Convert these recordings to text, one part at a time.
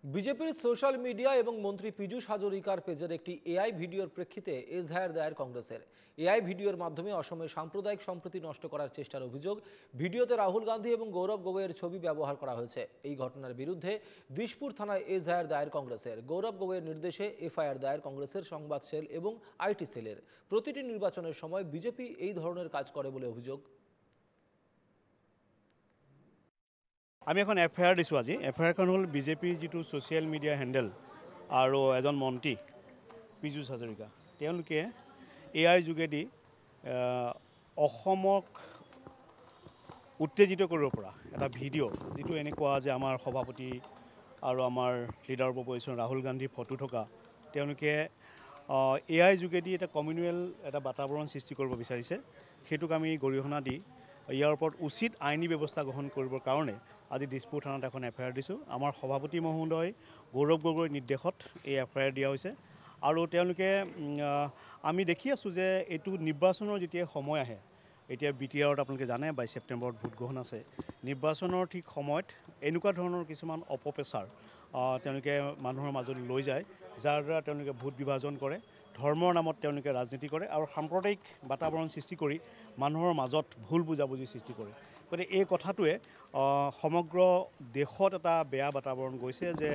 বিজেপির social media এবং মন্ত্রী পীযূষ হাজরিকার পেজের একটি এআই ভিডিওর প্রেক্ষিতে এজাহার দায়ের কংগ্রেসের। এআই ভিডিওর মাধ্যমে অসমের সাম্প্রদায়িক সম্প্রীতি নষ্ট করার চেষ্টার অভিযোগ। ভিডিওতে রাহুল গান্ধী এবং গৌরব গগৈয়ের ছবি ব্যবহার করা হয়েছে। এই ঘটনার বিরুদ্ধে দিশপুর থানায় এজাহার দায়ের কংগ্রেসের। গৌরব গগৈয়ের নির্দেশে এফআইআর দায়ের কংগ্রেসের সংবাদ সেল এবং আইটি সেলের। প্রতিটি নির্বাচনের সময় বিজেপি এই ধরনের কাজ করে বলে অভিযোগ। আমি এখন এফআইআর দিছোঁ আজি। এফআইআৰখন হ'ল বিজেপিৰ যিটো ছ'চিয়েল মিডিয়া হেণ্ডেল আৰু এজন মন্ত্ৰী পীযূষ হাজৰিকা, তেওঁলোকে এআইৰ যোগেদি অসমক উত্তেজিত কৰিব পৰা এটা ভিডিঅ' যিটো এনেকুৱা যে আমাৰ সভাপতি আৰু আমাৰ লিডাৰ অফ অপজিশ্যন ৰাহুল গান্ধীৰ ফটো থকা তেওঁলোকে এআইৰ যোগেদি এটা কমিউনেল এটা বাতাবৰণ সৃষ্টি কৰিব বিচাৰিছে। সেইটোক আমি গৰিহণা দি ইয়াৰ ওপৰত উচিত আইনী ব্যৱস্থা গ্ৰহণ কৰিবৰ কাৰণে আজি দিশপুৰ থানাত এখন এফআইআৰ দিছোঁ। আমাৰ সভাপতি মহোদয় গৌৰৱ গগৈৰ নিৰ্দেশত এই এফআইআৰ দিয়া হৈছে। আৰু তেওঁলোকে আমি দেখি আছোঁ যে এইটো নিৰ্বাচনৰ যেতিয়া সময় আহে, এতিয়া BTRত আপোনালোকে জানে 22 ছেপ্টেম্বৰত ভোটগ্ৰহণ আছে। নিৰ্বাচনৰ ঠিক সময়ত এনেকুৱা ধৰণৰ কিছুমান অপপ্ৰচাৰ তেওঁলোকে মানুহৰ মাজত লৈ যায়, যাৰ দ্বাৰা তেওঁলোকে ভোট বিভাজন কৰে, ধৰ্মৰ নামত তেওঁলোকে ৰাজনীতি কৰে আৰু সাম্প্ৰদায়িক বাতাবৰণ সৃষ্টি কৰি মানুহৰ মাজত ভুল বুজাবুজি সৃষ্টি কৰে। গতিকে এই কথাটোৱে সমগ্ৰ দেশত এটা বেয়া বাতাবৰণ গৈছে যে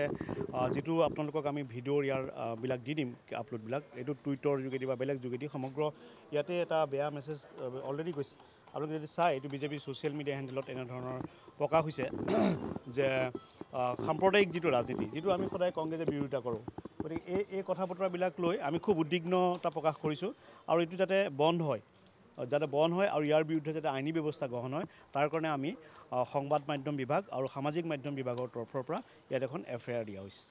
যিটো আপোনালোকক আমি ভিডিঅ'ৰ বিলাক দি দিম আপলোডবিলাক, এইটো টুইটাৰ যোগেদি বা বেলেগ যোগেদি সমগ্ৰ ইয়াতে এটা বেয়া মেছেজ অলৰেডি গৈছে। আপোনালোকে যদি চাই এইটো বিজেপিৰ ছ'চিয়েল মিডিয়া হেণ্ডেলত এনেধৰণৰ প্ৰকাশ হৈছে যে সাম্প্ৰদায়িক যিটো ৰাজনীতি, যিটো আমি সদায় কংগ্ৰেছে বিৰোধিতা কৰোঁ। গতিকে এই কথা বতৰাবিলাক লৈ আমি খুব উদ্বিগ্নতা প্ৰকাশ কৰিছোঁ আৰু এইটো যাতে বন্ধ হয় আৰু ইয়াৰ বিৰুদ্ধে যাতে আইনী ব্যৱস্থা গ্ৰহণ হয়, তাৰ কাৰণে আমি সংবাদ মাধ্যম বিভাগ আৰু সামাজিক মাধ্যম বিভাগৰ তৰফৰ পৰা ইয়াত এখন এফআইআৰ দিয়া হৈছে।